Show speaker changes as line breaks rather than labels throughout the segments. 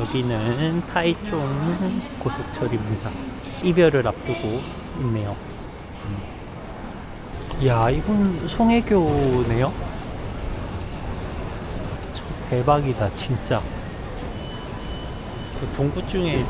여기는 타이종 고속철입니다. 이별을 앞두고 있네요. 야, 이건 송혜교네요. 대박이다 진짜. 동구 중에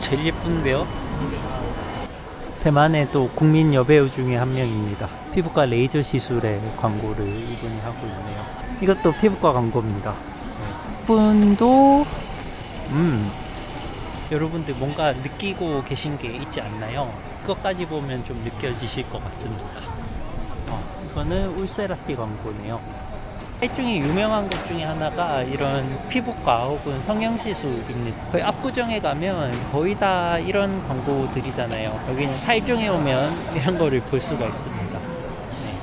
제일 예쁜데요. 대만의 또 국민 여배우 중에 한 명입니다. 피부과 레이저 시술의 광고를 이분이 하고 있네요. 이것도 피부과 광고입니다. 이분도 여러분들 뭔가 느끼고 계신 게 있지 않나요? 그것까지 보면 좀 느껴지실 것 같습니다. 이거는 울세라피 광고네요. 타이중에 유명한 것 중에 하나가 이런 피부과 혹은 성형시술입니다. 거의 압구정에 가면 거의 다 이런 광고들이잖아요. 여기는 타이중에 오면 이런 거를 볼 수가 있습니다. 네.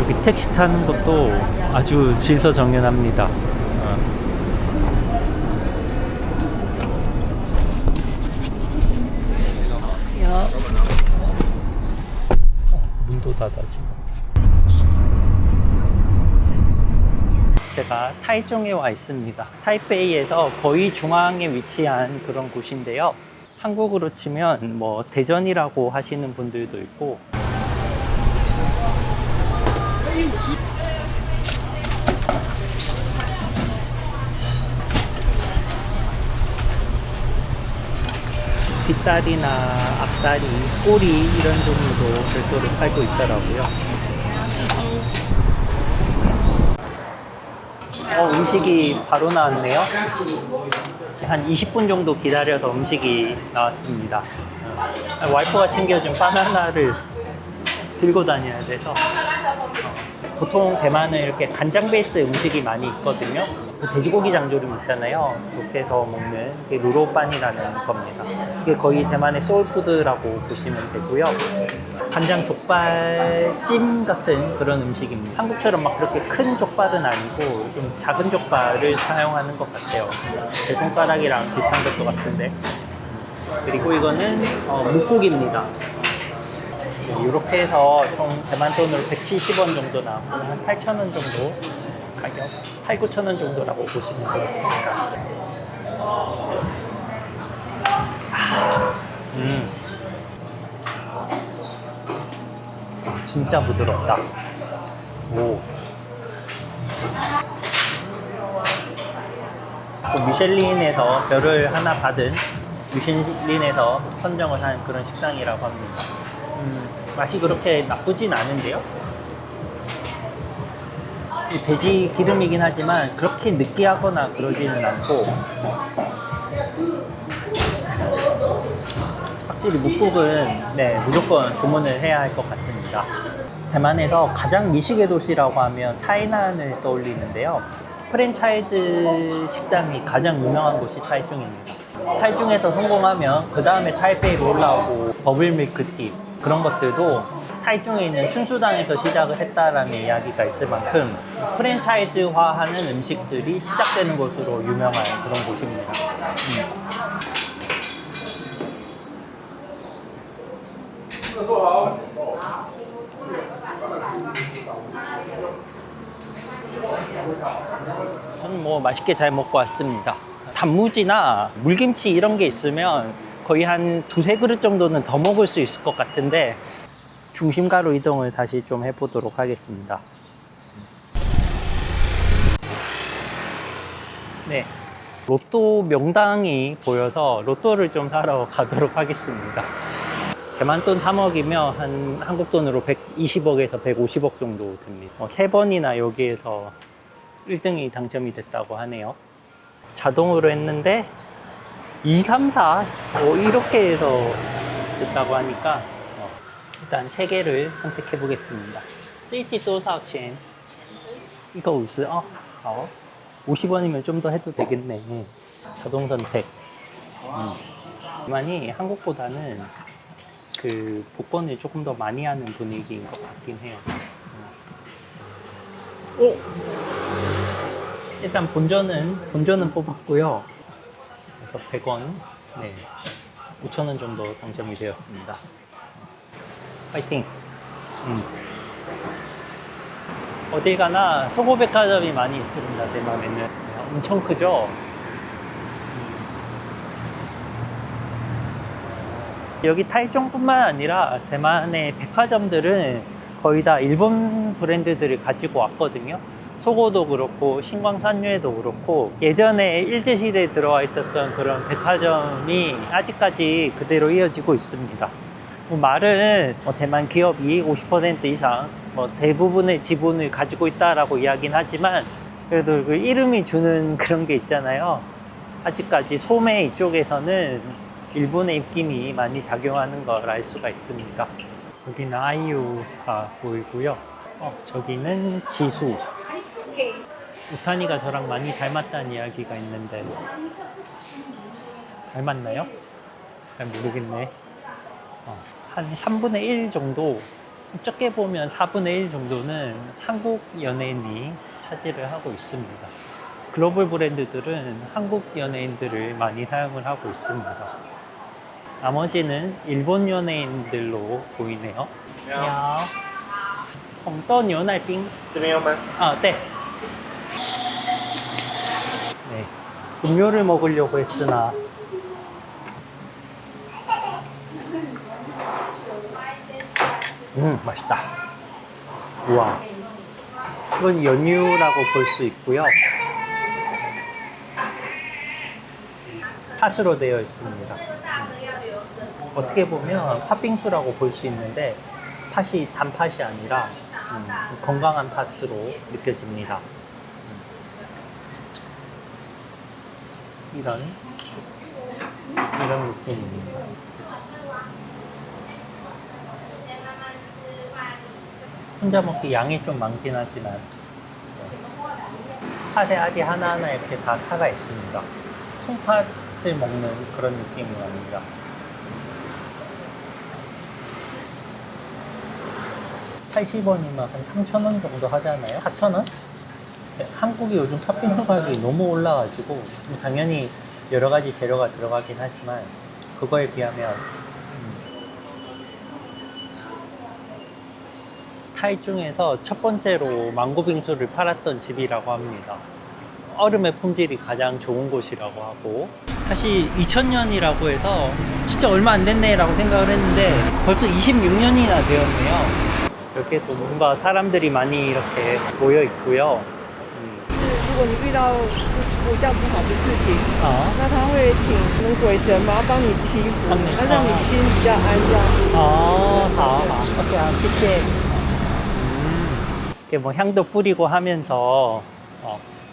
여기 택시 타는 것도 아주 질서정연합니다. 문도 닫아지고. 제가 타이중에 와 있습니다. 타이페이에서 거의 중앙에 위치한 그런 곳인데요. 한국으로 치면 뭐 대전이라고 하시는 분들도 있고, 뒷다리나 앞다리, 꼬리 이런 종류도 별도로 팔고 있더라고요. 음식이 바로 나왔네요. 한 20분 정도 기다려서 음식이 나왔습니다. 와이프가 챙겨준 바나나를 들고 다녀야 돼서. 보통 대만은 이렇게 간장 베이스 음식이 많이 있거든요. 그 돼지고기 장조림 있잖아요. 그렇게 해서 먹는 루로빤이라는 겁니다. 이게 거의 대만의 소울푸드라고 보시면 되고요. 간장 족발찜 같은 그런 음식입니다. 한국처럼 막 그렇게 큰 족발은 아니고 좀 작은 족발을 사용하는 것 같아요. 제 손가락이랑 비슷한 것도 같은데. 그리고 이거는 묵고기입니다. 이렇게 해서 총 대만 돈으로 170원 정도 나오고 한 8,000원 정도 가격, 8, 9,000원 정도라고 보시면 되겠습니다. 진짜 부드럽다. 오. 또 미슐린에서 별을 하나 받은, 미슐린에서 선정을 한 그런 식당이라고 합니다. 맛이 그렇게 나쁘진 않은데요. 돼지 기름이긴 하지만 그렇게 느끼하거나 그러지는 않고, 확실히 묵국은 무조건 주문을 해야 할 것 같습니다. 대만에서 가장 미식의 도시라고 하면 타이난을 떠올리는데요. 프랜차이즈 식당이 가장 유명한 곳이 타이중입니다. 타이중에서 성공하면 그 다음에 타이페이로 올라오고 버블밀크티 그런 것들도 타이중에 있는 춘수당에서 시작을 했다라는 이야기가 있을 만큼 프랜차이즈화하는 음식들이 시작되는 곳으로 유명한 그런 곳입니다. 저는 뭐 맛있게 잘 먹고 왔습니다. 단무지나 물김치 이런 게 있으면 거의 한 두세 그릇 정도는 더 먹을 수 있을 것 같은데, 중심가로 이동을 다시 좀 해보도록 하겠습니다. 네, 로또 명당이 보여서 로또를 좀 사러 가도록 하겠습니다. 대만 돈 3억이면 한 한국 돈으로 120억에서 150억 정도 됩니다. 3번이나 여기에서 1등이 당첨이 됐다고 하네요. 자동으로 했는데 2, 3, 4 이렇게 해서 됐다고 하니까 일단 3개를 선택해 보겠습니다. 这一季多少钱? 이거 50? 好. 50원이면 좀 더 해도 되겠네. 자동 선택. 많이 한국보다는 그 복권을 조금 더 많이 하는 분위기인 것 같긴 해요. 일단 본전은 뽑았고요. 그래서 100원, 5,000원 정도 당첨이 되었습니다. 파이팅! 어딜 가나 소고백화점이 많이 있습니다. 대만에는 엄청 크죠? 여기 타이종뿐만 아니라 대만의 백화점들은 거의 다 일본 브랜드들을 가지고 왔거든요. 소고도 그렇고 신광산유에도 그렇고 예전에 일제시대에 들어와 있었던 그런 백화점이 아직까지 그대로 이어지고 있습니다. 말은 대만 기업이 50% 이상 대부분의 지분을 가지고 있다라고 이야기는 하지만 그래도 그 이름이 주는 그런 게 있잖아요. 아직까지 소매 이쪽에서는 일본의 입김이 많이 작용하는 걸 알 수가 있습니다. 여기는 아이유가 보이고요. 저기는 지수. 우타니가 저랑 많이 닮았다는 이야기가 있는데 닮았나요? 잘 모르겠네. 한 3분의 1 정도, 적게 보면 4분의 1 정도는 한국 연예인이 차지를 하고 있습니다. 글로벌 브랜드들은 한국 연예인들을 많이 사용을 하고 있습니다. 나머지는 일본 연예인들로 보이네요. 안녕. 홍도牛奶冰.
这边要吗？
네. 네. 음료를 먹으려고 했으나 맛있다. 우와. 이건 연유라고 볼 수 있고요. 팥으로 되어 있습니다. 어떻게 보면 팥빙수라고 볼 수 있는데 팥이 단팥이 아니라 건강한 팥으로 느껴집니다. 이런 느낌입니다. 혼자 먹기 양이 좀 많긴 하지만 팥의 알이 하나하나 이렇게 다 살아 있습니다. 통팥을 먹는 그런 느낌이 납니다. $80이면 한 3,000원 정도 하잖아요. 4,000원? 한국이 요즘 팥빙수 가격이 너무 올라가지고 당연히 여러 가지 재료가 들어가긴 하지만 그거에 비하면 타이중에서 첫 번째로 망고빙수를 팔았던 집이라고 합니다. 얼음의 품질이 가장 좋은 곳이라고 하고 사실 2000년이라고 해서 진짜 얼마 안 됐네 라고 생각을 했는데 벌써 26년이나 되었네요. 이렇게 또 뭔가 사람들이 많이 이렇게 모여 있고요.
如果你遇到物价不好的事情，那他会请什么鬼神嘛，帮你祈福，那让你心比较安这样。
好，谢谢。이렇게 뭐 향도 뿌리고 하면서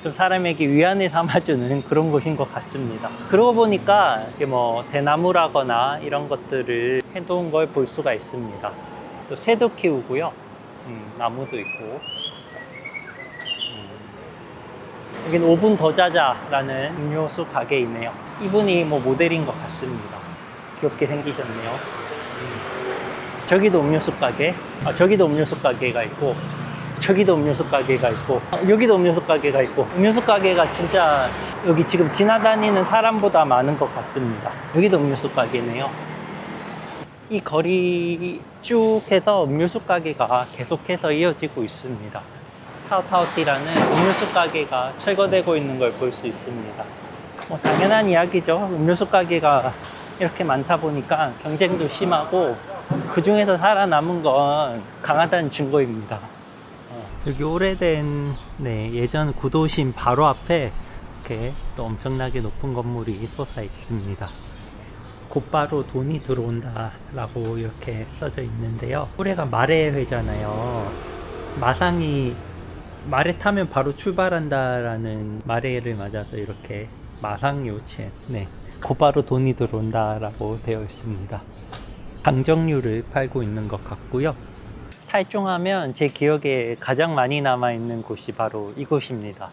좀 사람에게 위안을 삼아주는 그런 곳인 것 같습니다. 그러고 보니까 이렇게 뭐 대나무라거나 이런 것들을 해놓은 걸 볼 수가 있습니다. 또 새도 키우고요. 나무도 있고. 여기는 5분 더 자자라는 음료수 가게이네요. 이분이 뭐 모델인 것 같습니다. 귀엽게 생기셨네요. 저기도 음료수 가게, 저기도 음료수 가게가 있고, 저기도 음료수 가게가 있고, 여기도 음료수 가게가 있고, 음료수 가게가 진짜 여기 지금 지나다니는 사람보다 많은 것 같습니다. 여기도 음료수 가게네요. 이 거리 쭉 해서 음료수 가게가 계속해서 이어지고 있습니다. 타오타오띠라는 음료수 가게가 철거되고 있는 걸 볼 수 있습니다. 뭐 당연한 이야기죠. 음료수 가게가 이렇게 많다 보니까 경쟁도 심하고 그 중에서 살아남은 건 강하다는 증거입니다. 여기 오래된 예전 구도심 바로 앞에 이렇게 또 엄청나게 높은 건물이 솟아 있습니다. 곧바로 돈이 들어온다 라고 이렇게 써져 있는데요. 올해가 마레회잖아요. 마상이 말에 타면 바로 출발한다 라는 말해를 맞아서 이렇게 마상요첸, 곧바로 돈이 들어온다 라고 되어 있습니다. 강정류를 팔고 있는 것 같고요. 타이중 하면 제 기억에 가장 많이 남아있는 곳이 바로 이곳입니다.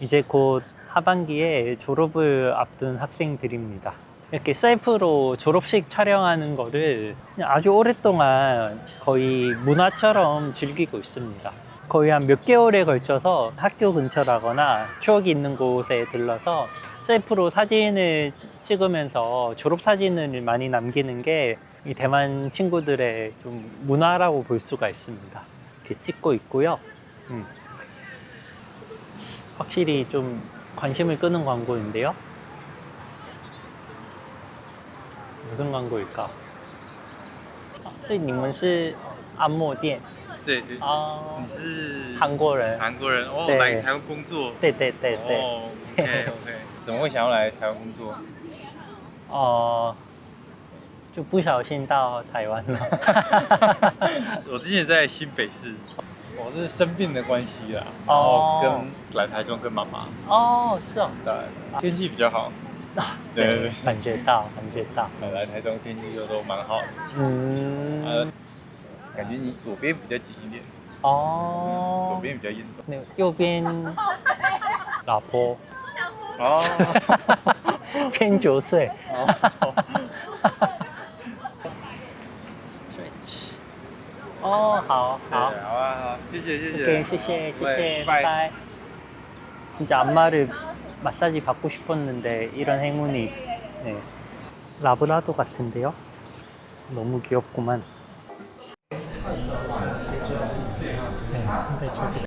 이제 곧 하반기에 졸업을 앞둔 학생들입니다. 이렇게 셀프로 졸업식 촬영하는 거를 아주 오랫동안 거의 문화처럼 즐기고 있습니다. 거의 한 몇 개월에 걸쳐서 학교 근처라거나 추억이 있는 곳에 들러서 셀프로 사진을 찍으면서 졸업사진을 많이 남기는 게 이 대만 친구들의 좀 문화라고 볼 수가 있습니다. 이렇게 찍고 있고요. 확실히 좀 관심을 끄는 광고인데요. 무슨 광고일까? 所以你们是按摩店
对对，
哦
你是
韩国人
韩国人哦，
对
来台湾工作。
对对对对
哦，OK OK，怎么会想要来台湾工作？
哦就不小心到台湾了
我之前在新北市，我是生病的关系啦，然后来台中跟妈妈。
哦是哦
对，天气比较好。对对对，
感觉到
来台中天气都蛮好的。感觉你左边比较紧一点，
哦
左边比较严重。
那右边老婆
哦，
偏9岁。哦，好，
好啊，谢谢。
오케이, 谢谢, 바이바이. 진짜 안마를 마사지 받고 싶었는데 이런 행운이 네. 라브라도 같은데요? 너무 귀엽구만.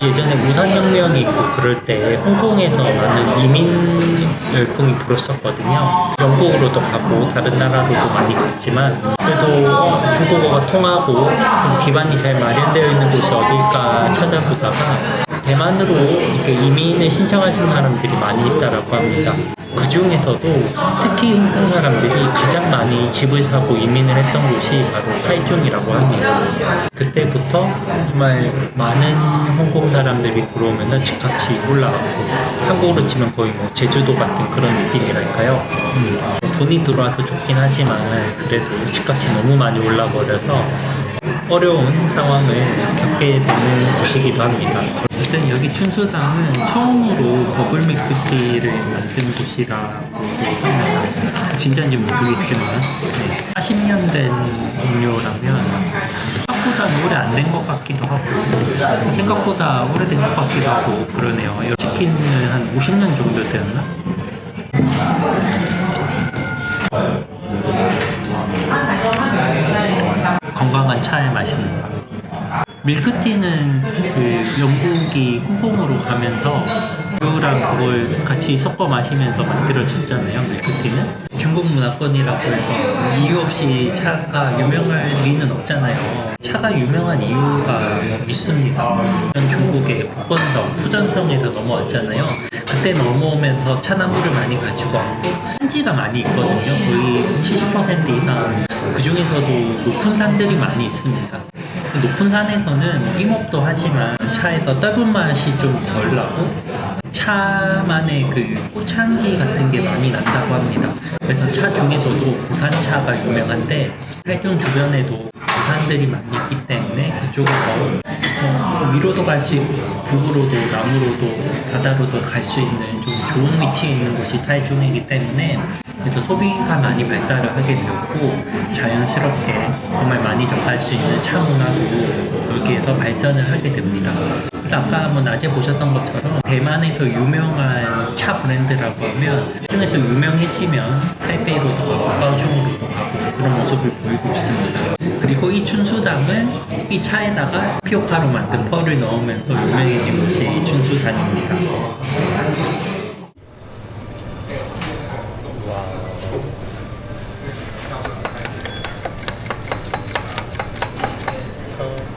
예전에 무산혁명이 있고 그럴 때 홍콩에서 많은 이민 열풍이 불었었거든요. 영국으로도 가고 다른 나라로도 많이 갔지만 그래도 중국어가 통하고 좀 기반이 잘 마련되어 있는 곳이 어딜까 찾아보다가 대만으로 이렇게 이민을 신청하신 사람들이 많이 있다라고 합니다. 그 중에서도 특히 홍콩 사람들이 가장 많이 집을 사고 이민을 했던 곳이 바로 타이중이라고 합니다. 그때부터 정말 많은 홍콩 사람들이 들어오면 집값이 올라가고 한국으로 치면 거의 뭐 제주도 같은 그런 느낌이랄까요. 돈이 들어와서 좋긴 하지만 그래도 집값이 너무 많이 올라버려서 어려운 상황을 겪게 되는 곳이기도 합니다. 일단 여기 춘수당은 처음으로 버블 밀크티를 만든 곳이라고 합니다. 진짜인지 모르겠지만 40년 된 음료라면 생각보다 오래 안 된 것 같기도 하고 생각보다 오래된 것 같기도 하고 그러네요. 이 치킨은 한 50년 정도 되었나? 건강한 차의 맛입니다. 밀크티는 그 영국이 홍콩으로 가면서 우유랑 그걸 같이 섞어 마시면서 만들어졌잖아요. 밀크티는 중국 문화권이라고 해서 이유 없이 차가 유명할 리는 없잖아요. 차가 유명한 이유가 있습니다. 중국의 북번성, 푸전성에서 넘어왔잖아요. 그때 넘어오면서 차나무를 많이 가지고 왔고 산지가 많이 있거든요. 거의 70% 이상. 그 중에서도 높은 산들이 많이 있습니다. 높은 산에서는 이목도 하지만 차에서 떫은 맛이 좀 덜 나고 차만의 그 꽃향기 같은 게 많이 난다고 합니다. 그래서 차 중에서도 부산차가 유명한데 타이중 주변에도 부산들이 많이 있기 때문에 그쪽으로 위로도 갈 수 있고 북으로도 남으로도 바다로도 갈 수 있는 좀 좋은 위치에 있는 곳이 타이중이기 때문에 그래서 소비가 많이 발달을 하게 되었고 자연스럽게 정말 많이 접할 수 있는 차 문화도 여기에서 발전을 하게 됩니다. 아까 뭐 낮에 보셨던 것처럼 대만에서 유명한 차 브랜드라고 하면 중에서 유명해지면 타이베이로도 가고 가오슝으로도 가고 그런 모습을 보이고 있습니다. 그리고 이 춘수당은 이 차에다가 피오카로 만든 펄을 넣으면서 유명해진 곳이 이 춘수당입니다.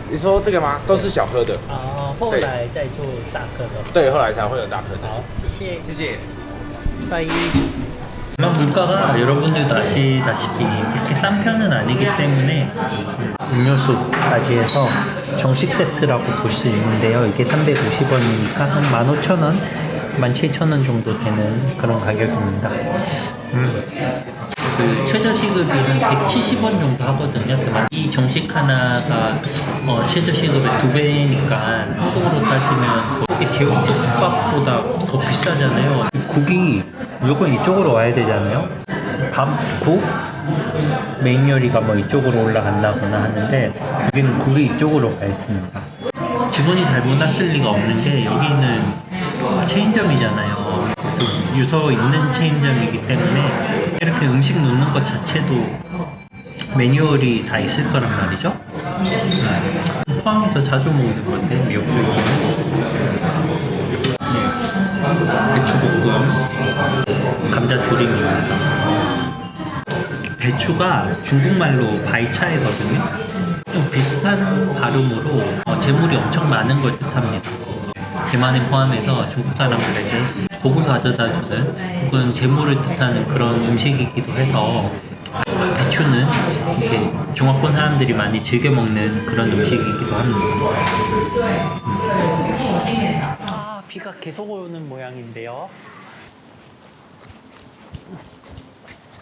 你说这个吗？都是小颗的。
后来再做大颗的。
对，后来才会有大颗的。
好，谢谢。
谢谢。
빠이. 물가가 여러분들도 아시다시피 그렇게 싼 편은 아니기 때문에 음료수까지 해서 정식 세트라고 볼 수 있는데요. 이게 350원이니까 한 15,000원, 17,000원 정도 되는 그런 가격입니다. 그 최저시급이 한 170원 정도 하거든요. 이 정식 하나가 최저시급의 2배니까 한국으로 따지면 거기 제육덮밥보다 더 비싸잖아요. 국이 무조건 이쪽으로 와야 되잖아요. 국 메인 요리가 뭐 이쪽으로 올라간다거나 하는데 여기는 국이 이쪽으로 가 있습니다. 직원이 잘못 왔을 리가 없는 게 여기는 체인점이잖아요. 유서 있는 체인점이기 때문에 이렇게 음식 놓는 것 자체도 매뉴얼이 다 있을 거란 말이죠. 포항이 더 자주 먹는 건데 미역줄기, 배추볶음, 감자조림입니다. 배추가 중국말로 바이차이거든요. 좀 비슷한 발음으로 재물이 엄청 많은 걸 뜻합니다. 대만에 포함해서 중국 사람들에게 복을 가져다주는 혹은 재물을 뜻하는 그런 음식이기도 해서 대추는 이렇게 중화권 사람들이 많이 즐겨 먹는 그런 음식이기도 합니다. 비가 계속 오는 모양인데요.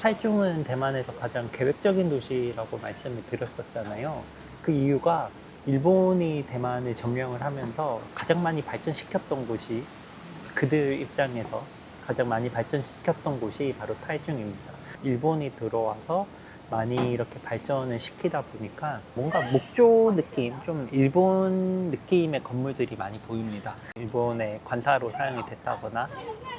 타이중은 대만에서 가장 계획적인 도시라고 말씀을 드렸었잖아요. 그 이유가 일본이 대만을 점령을 하면서 가장 많이 발전시켰던 곳이, 그들 입장에서 가장 많이 발전시켰던 곳이 바로 타이중입니다. 일본이 들어와서 많이 이렇게 발전을 시키다 보니까 뭔가 목조 느낌, 좀 일본 느낌의 건물들이 많이 보입니다. 일본의 관사로 사용이 됐다거나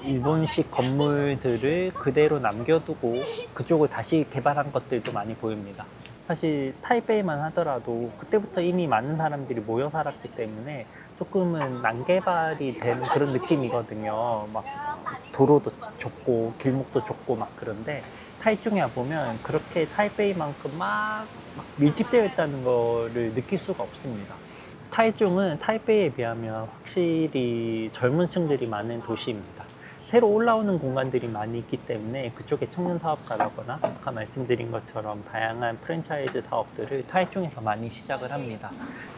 일본식 건물들을 그대로 남겨두고 그쪽을 다시 개발한 것들도 많이 보입니다. 사실 타이베이만 하더라도 그때부터 이미 많은 사람들이 모여 살았기 때문에 조금은 난개발이 된 그런 느낌이거든요. 막 도로도 좁고 길목도 좁고 막 그런데 타이중에 보면 그렇게 타이베이만큼 막 밀집되어 있다는 거를 느낄 수가 없습니다. 타이중은 타이베이에 비하면 확실히 젊은 층들이 많은 도시입니다. 새로 올라오는 공간들이 많이 있기 때문에 그쪽에 청년 사업가라거나 아까 말씀드린 것처럼 다양한 프랜차이즈 사업들을 타이중에서 많이 시작을 합니다.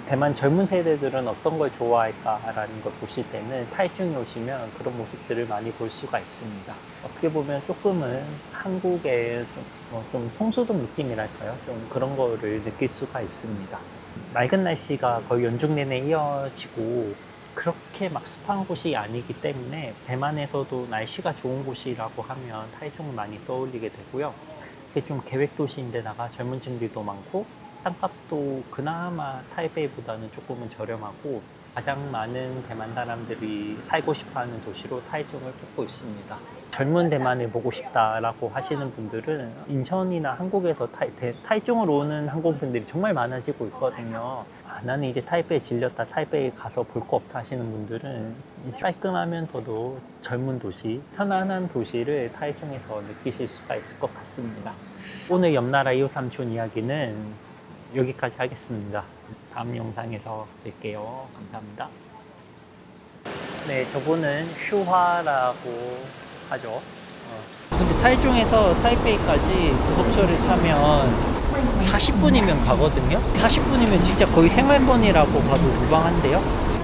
대만 젊은 세대들은 어떤 걸 좋아할까라는 걸 보실 때는 타이중에 오시면 그런 모습들을 많이 볼 수가 있습니다. 어떻게 보면 조금은 한국의 좀 성수동 느낌이랄까요? 좀 그런 거를 느낄 수가 있습니다. 맑은 날씨가 거의 연중 내내 이어지고 그렇게 막 습한 곳이 아니기 때문에 대만에서도 날씨가 좋은 곳이라고 하면 타이중을 많이 떠올리게 되고요. 이게 좀 계획도시인데다가 젊은 층들도 많고 땅값도 그나마 타이베이보다는 조금은 저렴하고 가장 많은 대만 사람들이 살고 싶어하는 도시로 타이중을 꼽고 있습니다. 젊은 대만을 보고 싶다라고 하시는 분들은 인천이나 한국에서 타이중으로 오는 항공편들이 정말 많아지고 있거든요. 나는 이제 타이베이 질렸다, 타이베이 가서 볼 거 없다 하시는 분들은 깔끔하면서도 젊은 도시, 편안한 도시를 타이중에서 느끼실 수가 있을 것 같습니다. 오늘 옆나라 이웃삼촌 이야기는 여기까지 하겠습니다. 다음 영상에서 뵐게요. 감사합니다. 네, 저분은 슈화라고 하죠. 근데 타이중에서 타이베이까지 고속철을 타면 40분이면 가거든요. 40분이면 진짜 거의 생활권이라고 봐도 무방한데요.